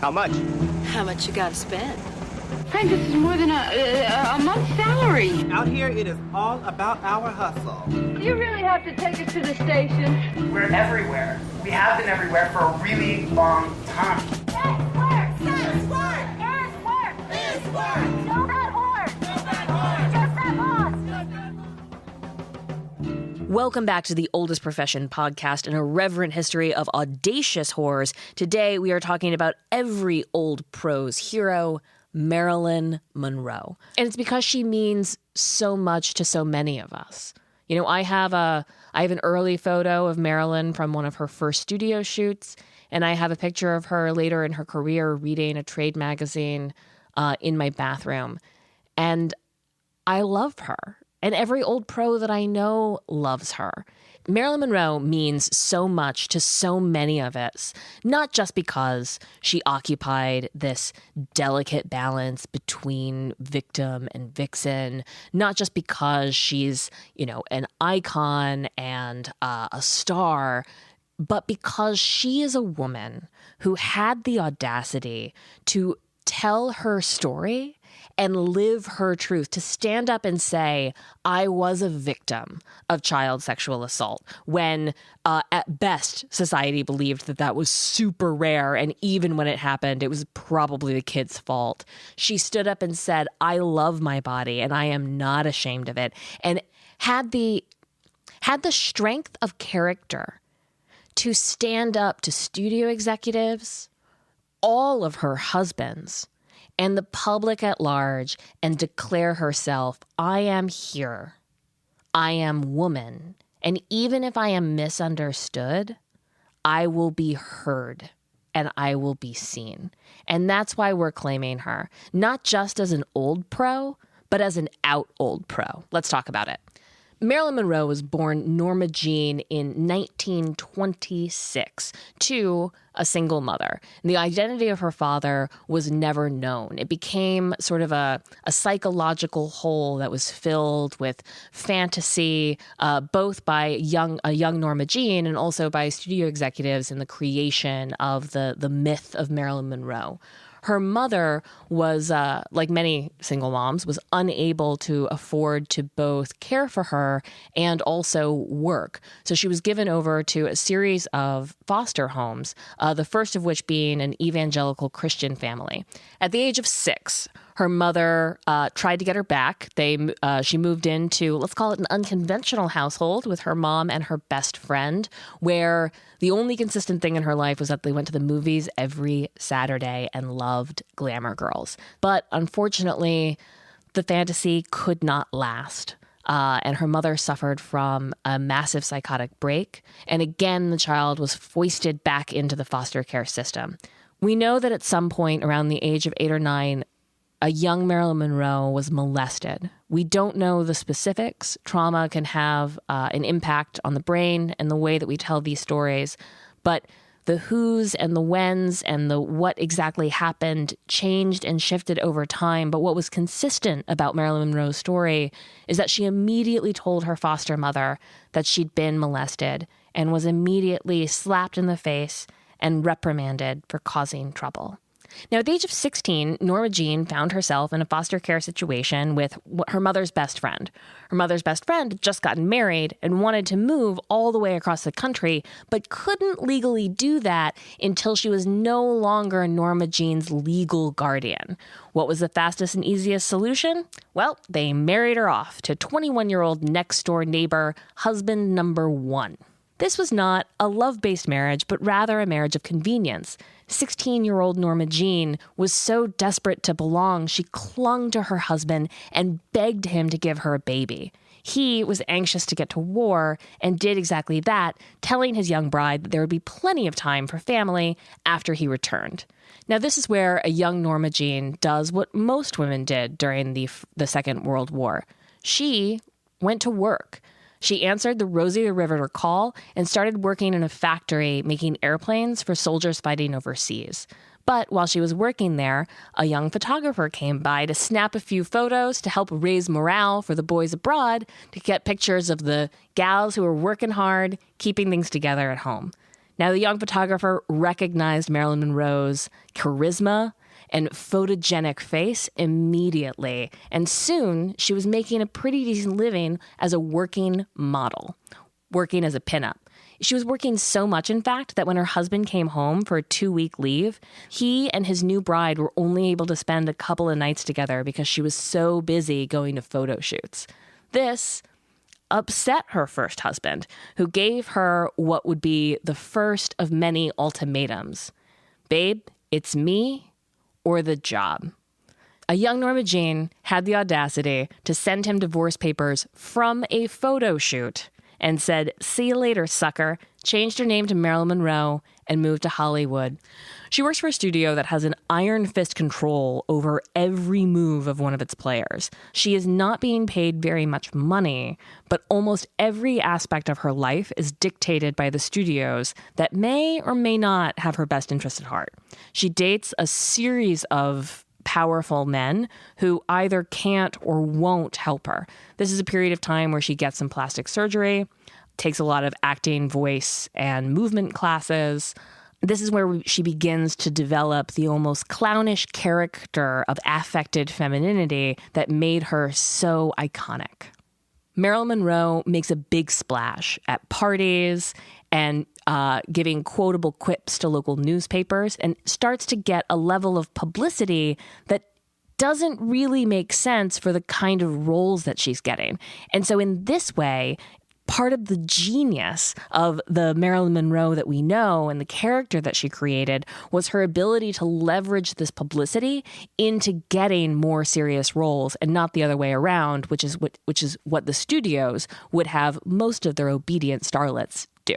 How much? How much you gotta spend? Frank, this is more than a month's salary. Out here, it is all about our hustle. Do you really have to take us to the station? We're everywhere. We have been everywhere for a really long time. Yes, work! Yes, work! Yes, work! Yes, work! Know that horse! Know that horse! Just that boss! Welcome back to the Oldest Profession podcast, an irreverent history of audacious whores. Today, we are talking about every old pro's hero, Marilyn Monroe. And it's because she means so much to so many of us. You know, I have an early photo of Marilyn from one of her first studio shoots, and I have a picture of her later in her career reading a trade magazine in my bathroom. And I love her. And every old pro that I know loves her. Marilyn Monroe means so much to so many of us, not just because she occupied this delicate balance between victim and vixen, not just because she's, you know, an icon and a star, but because she is a woman who had the audacity to tell her story and live her truth, to stand up and say, I was a victim of child sexual assault, when at best society believed that that was super rare, and even when it happened, it was probably the kid's fault. She stood up and said, I love my body and I am not ashamed of it, and had the strength of character to stand up to studio executives, all of her husbands, and the public at large, and declare herself, I am here, I am woman, and even if I am misunderstood, I will be heard and I will be seen. And that's why we're claiming her, not just as an old pro, but as an out old pro. Let's talk about it. Marilyn Monroe was born Norma Jean in 1926 to a single mother. And the identity of her father was never known. It became sort of a psychological hole that was filled with fantasy, both by a young Norma Jean and also by studio executives in the creation of the myth of Marilyn Monroe. Her mother was, like many single moms, was unable to afford to both care for her and also work. So she was given over to a series of foster homes, the first of which being an evangelical Christian family. At the age of 6, her mother tried to get her back. She moved into, let's call it an unconventional household with her mom and her best friend, where the only consistent thing in her life was that they went to the movies every Saturday and loved glamour girls. But unfortunately, the fantasy could not last. And her mother suffered from a massive psychotic break. And again, the child was foisted back into the foster care system. We know that at some point around the age of 8 or 9, a young Marilyn Monroe was molested. We don't know the specifics. Trauma can have an impact on the brain and the way that we tell these stories. But the who's and the when's and the what exactly happened changed and shifted over time. But what was consistent about Marilyn Monroe's story is that she immediately told her foster mother that she'd been molested and was immediately slapped in the face and reprimanded for causing trouble. Now, at the age of 16, Norma Jean found herself in a foster care situation with her mother's best friend. Her mother's best friend had just gotten married and wanted to move all the way across the country, but couldn't legally do that until she was no longer Norma Jean's legal guardian. What was the fastest and easiest solution? Well, they married her off to 21-year-old next-door neighbor, husband number 1. This was not a love-based marriage, but rather a marriage of convenience. 16-year-old Norma Jean was so desperate to belong, she clung to her husband and begged him to give her a baby. He was anxious to get to war and did exactly that, telling his young bride that there would be plenty of time for family after he returned. Now, this is where a young Norma Jean does what most women did during the Second World War. She went to work. She answered the Rosie the Riveter call and started working in a factory making airplanes for soldiers fighting overseas. But while she was working there, a young photographer came by to snap a few photos to help raise morale for the boys abroad, to get pictures of the gals who were working hard, keeping things together at home. Now, the young photographer recognized Marilyn Monroe's charisma and photogenic face immediately, and soon she was making a pretty decent living as a working model, working as a pinup. She was working so much, in fact, that when her husband came home for a 2-week leave, he and his new bride were only able to spend a couple of nights together because she was so busy going to photo shoots. This upset her first husband, who gave her what would be the first of many ultimatums. Babe, it's me or the job. A young Norma Jean had the audacity to send him divorce papers from a photo shoot and said, "See you later, sucker," changed her name to Marilyn Monroe, and moved to Hollywood. She works for a studio that has an iron fist control over every move of one of its players. She is not being paid very much money, but almost every aspect of her life is dictated by the studios that may or may not have her best interest at heart. She dates a series of powerful men who either can't or won't help her. This is a period of time where she gets some plastic surgery, takes a lot of acting, voice, and movement classes. This is where she begins to develop the almost clownish character of affected femininity that made her so iconic. Marilyn Monroe makes a big splash at parties and giving quotable quips to local newspapers, and starts to get a level of publicity that doesn't really make sense for the kind of roles that she's getting. And so in this way, part of the genius of the Marilyn Monroe that we know and the character that she created was her ability to leverage this publicity into getting more serious roles, and not the other way around, which is what the studios would have most of their obedient starlets do.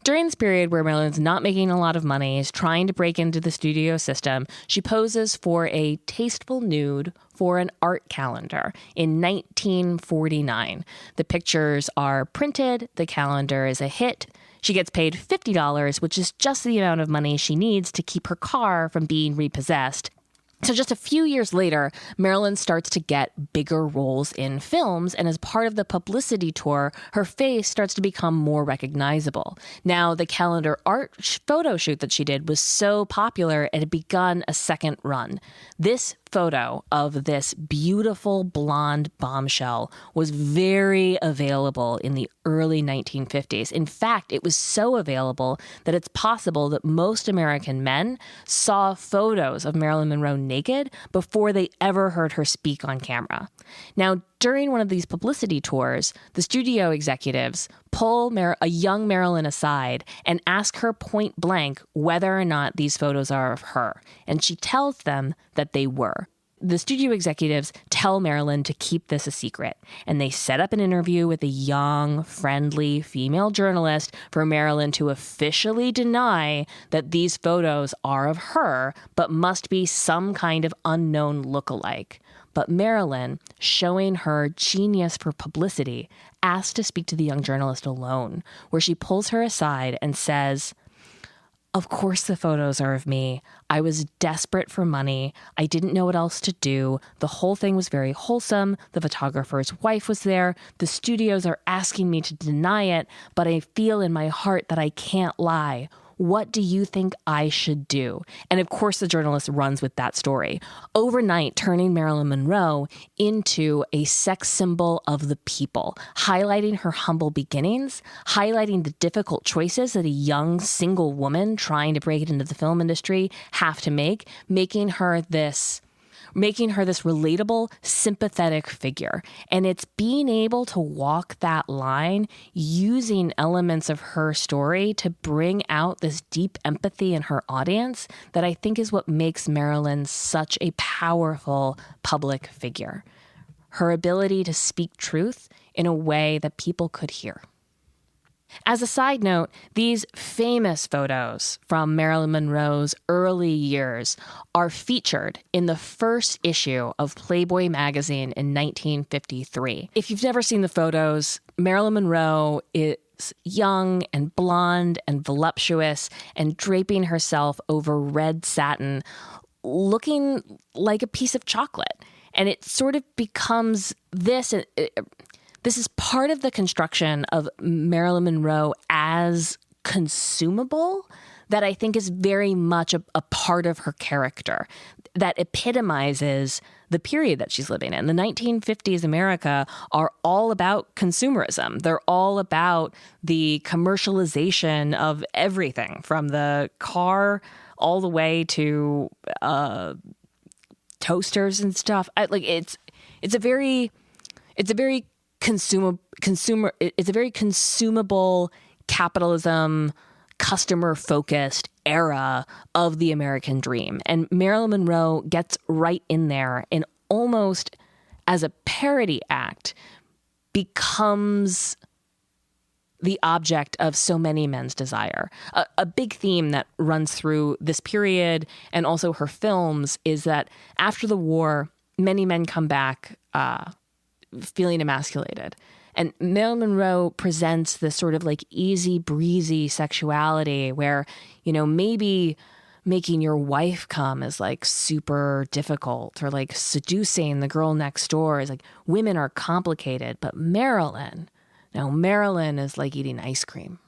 During this period where Marilyn's not making a lot of money, is trying to break into the studio system, she poses for a tasteful nude for an art calendar in 1949. The pictures are printed, the calendar is a hit. She gets paid $50, which is just the amount of money she needs to keep her car from being repossessed. So just a few years later, Marilyn starts to get bigger roles in films, and as part of the publicity tour, her face starts to become more recognizable. Now, the calendar art photo shoot that she did was so popular, it had begun a second run. This photo of this beautiful blonde bombshell was very available in the early 1950s. In fact, it was so available that it's possible that most American men saw photos of Marilyn Monroe naked before they ever heard her speak on camera. Now, during one of these publicity tours, the studio executives pull a young Marilyn aside and ask her point blank whether or not these photos are of her. And she tells them that they were. The studio executives tell Marilyn to keep this a secret, and they set up an interview with a young, friendly female journalist for Marilyn to officially deny that these photos are of her, but must be some kind of unknown lookalike. But Marilyn, showing her genius for publicity, asks to speak to the young journalist alone, where she pulls her aside and says, "Of course the photos are of me. I was desperate for money. I didn't know what else to do. The whole thing was very wholesome. The photographer's wife was there. The studios are asking me to deny it, but I feel in my heart that I can't lie. What do you think I should do?" And of course, the journalist runs with that story, overnight turning Marilyn Monroe into a sex symbol of the people, highlighting her humble beginnings, highlighting the difficult choices that a young single woman trying to break into the film industry have to make, making her this relatable, sympathetic figure. And it's being able to walk that line using elements of her story to bring out this deep empathy in her audience that I think is what makes Marilyn such a powerful public figure. Her ability to speak truth in a way that people could hear. As a side note, these famous photos from Marilyn Monroe's early years are featured in the first issue of Playboy magazine in 1953. If you've never seen the photos, Marilyn Monroe is young and blonde and voluptuous and draping herself over red satin, looking like a piece of chocolate. And it sort of becomes this... This is part of the construction of Marilyn Monroe as consumable that I think is very much a part of her character that epitomizes the period that she's living in. The 1950s America are all about consumerism. They're all about the commercialization of everything, from the car all the way to toasters and stuff. It's a very consumable capitalism, customer-focused era of the American dream. And Marilyn Monroe gets right in there and almost as a parody act becomes the object of so many men's desire. A big theme that runs through this period and also her films is that after the war, many men come back feeling emasculated. And Marilyn Monroe presents this sort of like easy breezy sexuality where, maybe making your wife come is like super difficult, or like seducing the girl next door is like, women are complicated, but Marilyn is like eating ice cream.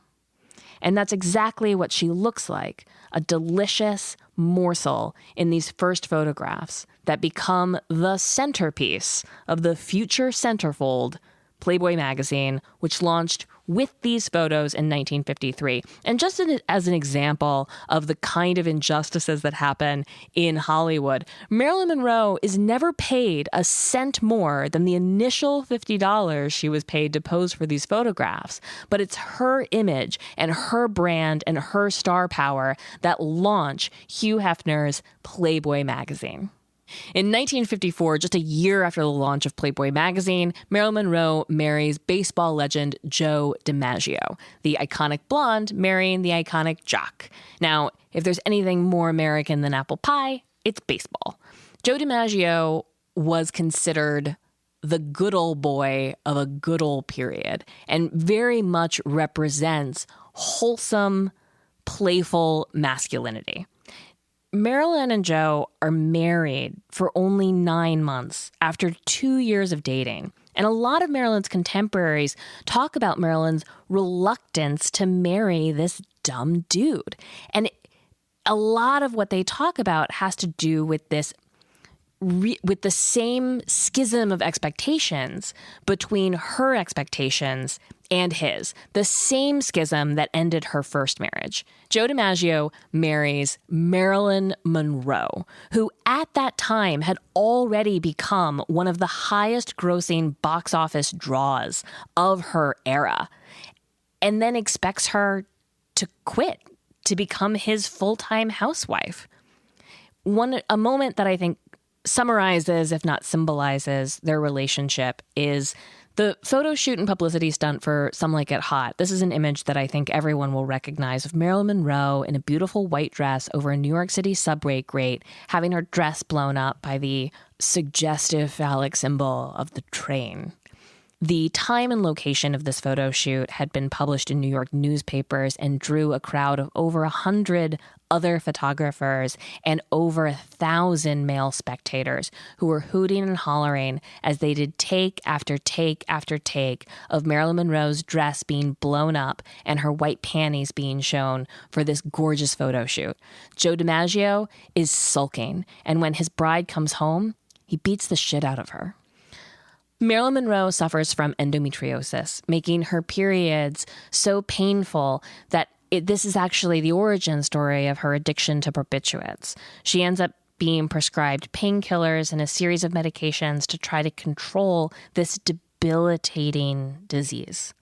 And that's exactly what she looks like, a delicious morsel in these first photographs that become the centerpiece of the future centerfold Playboy magazine, which launched with these photos in 1953. And just as an example of the kind of injustices that happen in Hollywood, Marilyn Monroe is never paid a cent more than the initial $50 she was paid to pose for these photographs. But it's her image and her brand and her star power that launch Hugh Hefner's Playboy magazine. In 1954, just a year after the launch of Playboy magazine, Marilyn Monroe marries baseball legend Joe DiMaggio, the iconic blonde marrying the iconic jock. Now, if there's anything more American than apple pie, it's baseball. Joe DiMaggio was considered the good old boy of a good old period and very much represents wholesome, playful masculinity. Marilyn and Joe are married for only 9 months after 2 years of dating. And a lot of Marilyn's contemporaries talk about Marilyn's reluctance to marry this dumb dude. And a lot of what they talk about has to do with this, with the same schism of expectations between her expectations and his, the same schism that ended her first marriage. Joe DiMaggio marries Marilyn Monroe, who at that time had already become one of the highest grossing box office draws of her era, and then expects her to quit to become his full-time housewife. A moment that I think summarizes, if not symbolizes, their relationship is the photo shoot and publicity stunt for Some Like It Hot. This is an image that I think everyone will recognize of Marilyn Monroe in a beautiful white dress over a New York City subway grate, having her dress blown up by the suggestive phallic symbol of the train. The time and location of this photo shoot had been published in New York newspapers and drew a crowd of over 100 other photographers and over 1,000 male spectators who were hooting and hollering as they did take after take after take of Marilyn Monroe's dress being blown up and her white panties being shown for this gorgeous photo shoot. Joe DiMaggio is sulking, and when his bride comes home, he beats the shit out of her. Marilyn Monroe suffers from endometriosis, making her periods so painful that this is actually the origin story of her addiction to barbiturates. She ends up being prescribed painkillers and a series of medications to try to control this debilitating disease.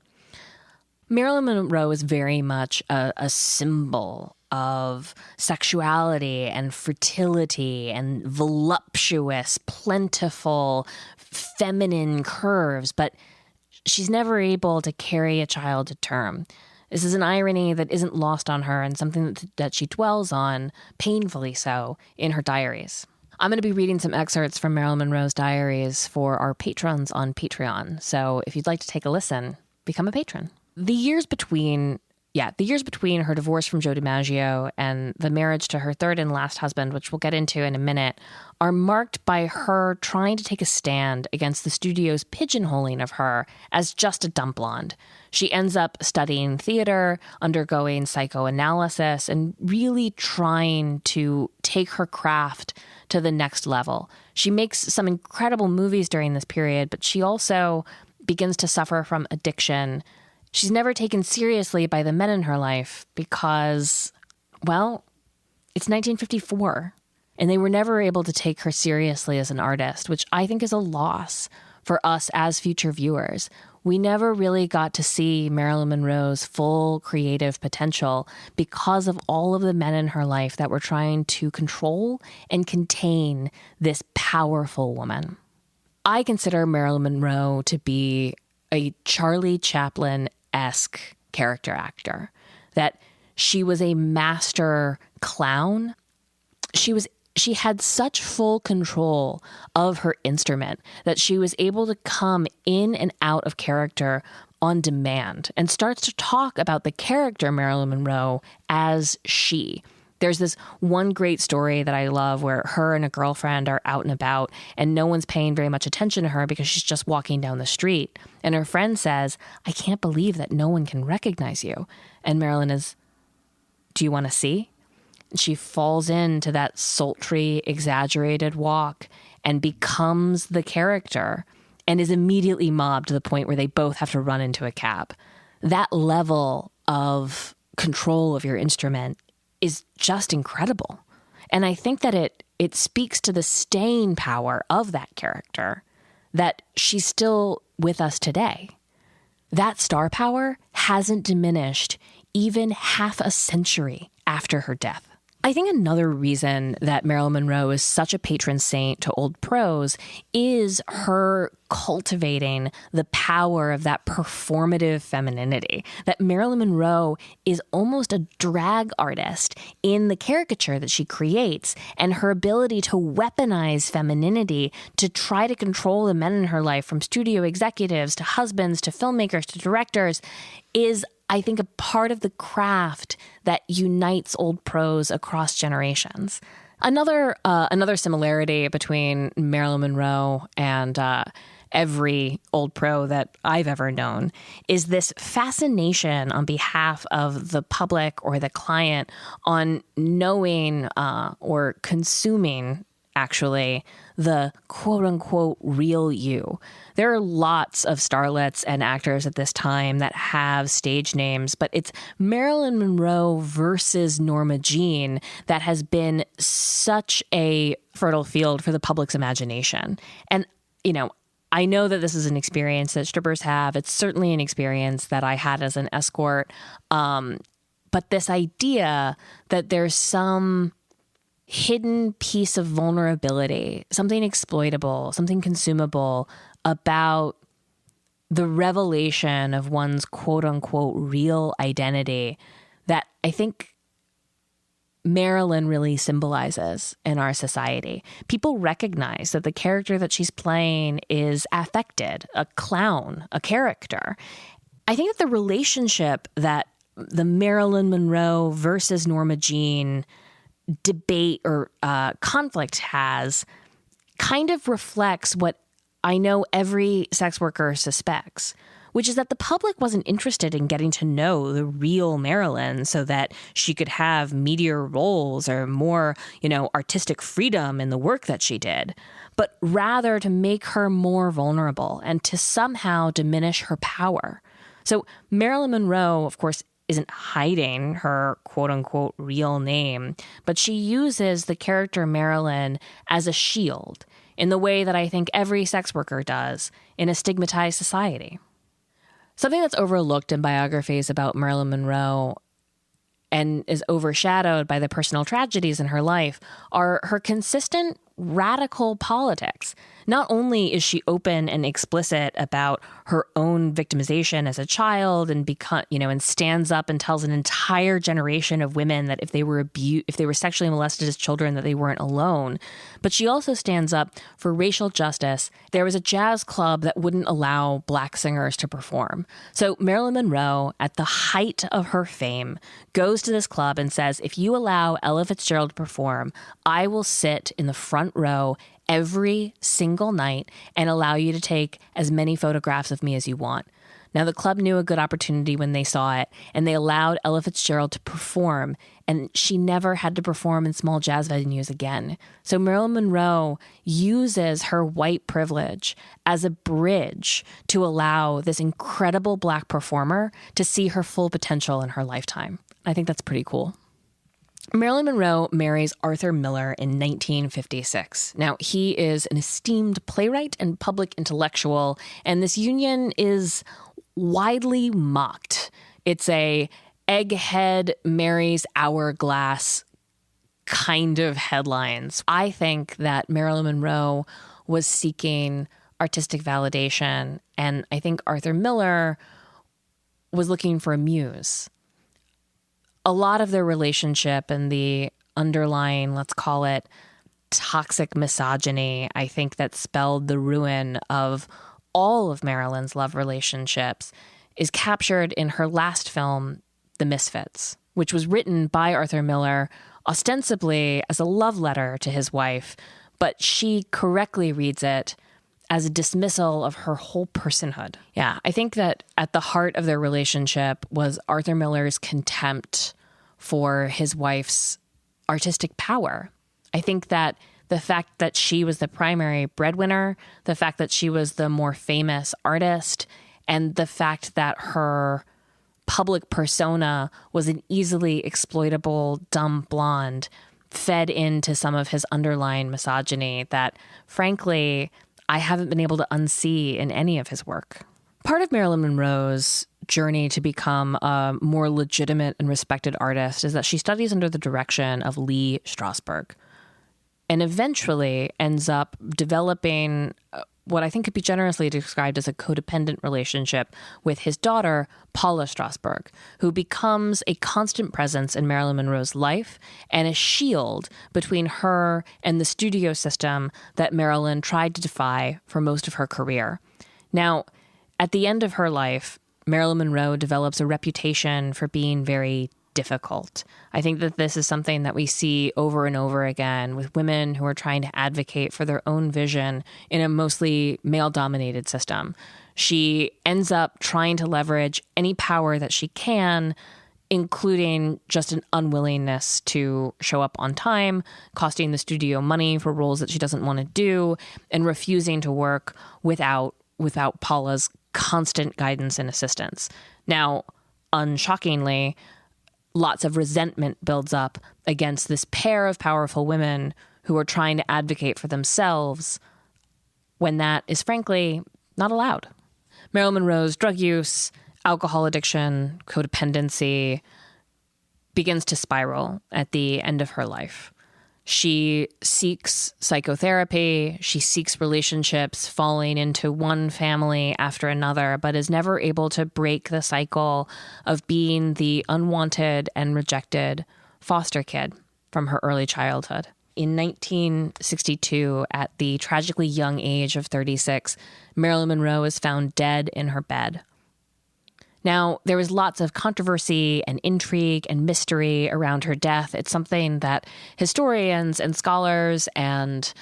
Marilyn Monroe is very much a symbol of sexuality and fertility and voluptuous, plentiful, feminine curves, but she's never able to carry a child to term. This is an irony that isn't lost on her and something that she dwells on, painfully so, in her diaries. I'm going to be reading some excerpts from Marilyn Monroe's diaries for our patrons on Patreon, so if you'd like to take a listen, become a patron. The years between the years between her divorce from Joe DiMaggio and the marriage to her third and last husband, which we'll get into in a minute, are marked by her trying to take a stand against the studio's pigeonholing of her as just a dumb blonde. She ends up studying theater, undergoing psychoanalysis, and really trying to take her craft to the next level. She makes some incredible movies during this period, but she also begins to suffer from addiction. She's never taken seriously by the men in her life because, well, it's 1954, and they were never able to take her seriously as an artist, which I think is a loss for us as future viewers. We never really got to see Marilyn Monroe's full creative potential because of all of the men in her life that were trying to control and contain this powerful woman. I consider Marilyn Monroe to be a Charlie Chaplin-esque character actor, that she was a master clown. She had such full control of her instrument that she was able to come in and out of character on demand and starts to talk about the character Marilyn Monroe as she. There's this one great story that I love where her and a girlfriend are out and about and no one's paying very much attention to her because she's just walking down the street. And her friend says, "I can't believe that no one can recognize you." And Marilyn is, "Do you want to see?" She falls into that sultry, exaggerated walk and becomes the character and is immediately mobbed to the point where they both have to run into a cab. That level of control of your instrument is just incredible. And I think that it speaks to the staying power of that character, that she's still with us today. That star power hasn't diminished even half a century after her death. I think another reason that Marilyn Monroe is such a patron saint to old pros is her cultivating the power of that performative femininity. That Marilyn Monroe is almost a drag artist in the caricature that she creates, and her ability to weaponize femininity to try to control the men in her life, from studio executives to husbands to filmmakers to directors, is, I think, a part of the craft that unites old pros across generations. Another similarity between Marilyn Monroe and every old pro that I've ever known is this fascination on behalf of the public or the client on knowing or consuming, actually, the quote-unquote real you. There are lots of starlets and actors at this time that have stage names, but it's Marilyn Monroe versus Norma Jean that has been such a fertile field for the public's imagination. And, I know that this is an experience that strippers have. It's certainly an experience that I had as an escort. But this idea that there's some hidden piece of vulnerability, something exploitable, something consumable about the revelation of one's quote unquote real identity, that I think Marilyn really symbolizes in our society. People recognize that the character that she's playing is affected, a clown, a character. I think that the relationship that the Marilyn Monroe versus Norma Jean debate or conflict has kind of reflects what I know every sex worker suspects, which is that the public wasn't interested in getting to know the real Marilyn so that she could have meatier roles or more, artistic freedom in the work that she did, but rather to make her more vulnerable and to somehow diminish her power. So Marilyn Monroe, of course, isn't hiding her quote-unquote real name, but she uses the character Marilyn as a shield in the way that I think every sex worker does in a stigmatized society. Something that's overlooked in biographies about Marilyn Monroe and is overshadowed by the personal tragedies in her life are her consistent radical politics. Not only is she open and explicit about her own victimization as a child and and stands up and tells an entire generation of women that if they were sexually molested as children, that they weren't alone, but she also stands up for racial justice. There was a jazz club that wouldn't allow black singers to perform. So Marilyn Monroe, at the height of her fame, goes to this club and says, if you allow Ella Fitzgerald to perform, I will sit in the front row every single night and allow you to take as many photographs of me as you want. Now, the club knew a good opportunity when they saw it, and they allowed Ella Fitzgerald to perform, and she never had to perform in small jazz venues again. So Marilyn Monroe uses her white privilege as a bridge to allow this incredible black performer to see her full potential in her lifetime. I think that's pretty cool. Marilyn Monroe marries Arthur Miller in 1956. Now, he is an esteemed playwright and public intellectual, and this union is widely mocked. It's a egghead marries hourglass kind of headlines. I think that Marilyn Monroe was seeking artistic validation, and I think Arthur Miller was looking for a muse. A lot of their relationship and the underlying, let's call it, toxic misogyny, I think that spelled the ruin of all of Marilyn's love relationships, is captured in her last film, The Misfits, which was written by Arthur Miller ostensibly as a love letter to his wife, but she correctly reads it as a dismissal of her whole personhood. Yeah, I think that at the heart of their relationship was Arthur Miller's contempt for his wife's artistic power. I think that the fact that she was the primary breadwinner, the fact that she was the more famous artist, and the fact that her public persona was an easily exploitable, dumb blonde fed into some of his underlying misogyny that, frankly, I haven't been able to unsee in any of his work. Part of Marilyn Monroe's journey to become a more legitimate and respected artist is that she studies under the direction of Lee Strasberg and eventually ends up developing what I think could be generously described as a codependent relationship with his daughter, Paula Strasberg, who becomes a constant presence in Marilyn Monroe's life and a shield between her and the studio system that Marilyn tried to defy for most of her career. Now, at the end of her life, Marilyn Monroe develops a reputation for being very difficult. I think that this is something that we see over and over again with women who are trying to advocate for their own vision in a mostly male-dominated system. She ends up trying to leverage any power that she can, including just an unwillingness to show up on time, costing the studio money for roles that she doesn't want to do, and refusing to work without Paula's constant guidance and assistance. Now, unshockingly, lots of resentment builds up against this pair of powerful women who are trying to advocate for themselves when that is frankly not allowed. Marilyn Monroe's drug use, alcohol addiction, codependency begins to spiral at the end of her life. She seeks psychotherapy, she seeks relationships, falling into one family after another, but is never able to break the cycle of being the unwanted and rejected foster kid from her early childhood. In 1962, at the tragically young age of 36, Marilyn Monroe is found dead in her bed. Now, there was lots of controversy and intrigue and mystery around her death. It's something that historians and scholars and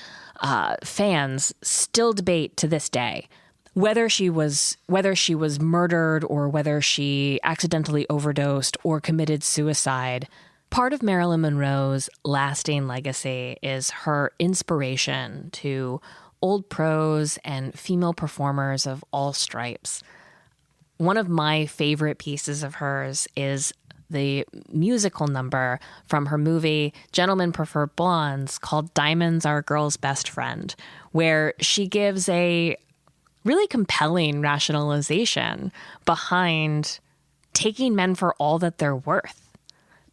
fans still debate to this day. Whether she was murdered or whether she accidentally overdosed or committed suicide, part of Marilyn Monroe's lasting legacy is her inspiration to old pros and female performers of all stripes. One of my favorite pieces of hers is the musical number from her movie Gentlemen Prefer Blondes called Diamonds Are a Girl's Best Friend, where she gives a really compelling rationalization behind taking men for all that they're worth.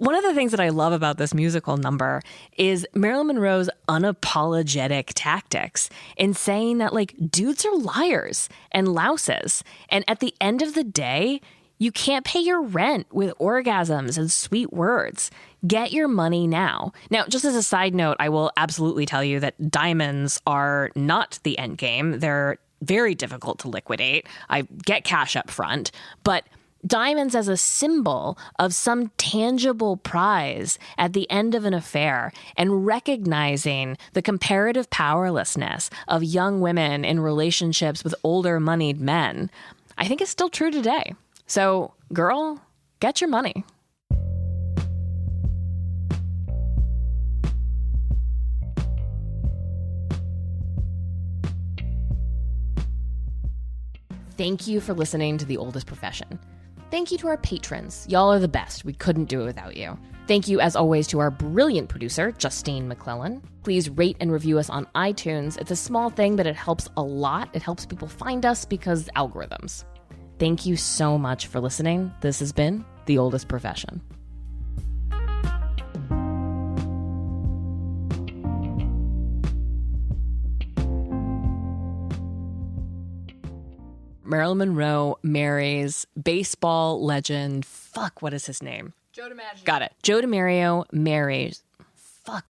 One of the things that I love about this musical number is Marilyn Monroe's unapologetic tactics in saying that, like, dudes are liars and louses. And at the end of the day, you can't pay your rent with orgasms and sweet words. Get your money now. Now, just as a side note, I will absolutely tell you that diamonds are not the end game. They're very difficult to liquidate. I get cash up front, but diamonds as a symbol of some tangible prize at the end of an affair and recognizing the comparative powerlessness of young women in relationships with older moneyed men, I think is still true today. So, girl, get your money. Thank you for listening to The Oldest Profession. Thank you to our patrons. Y'all are the best. We couldn't do it without you. Thank you, as always, to our brilliant producer, Justine McClellan. Please rate and review us on iTunes. It's a small thing, but it helps a lot. It helps people find us because algorithms. Thank you so much for listening. This has been The Oldest Profession. Marilyn Monroe marries baseball legend. Fuck, what is his name? Joe DiMaggio. Got it. Joe DiMaggio marries. Fuck,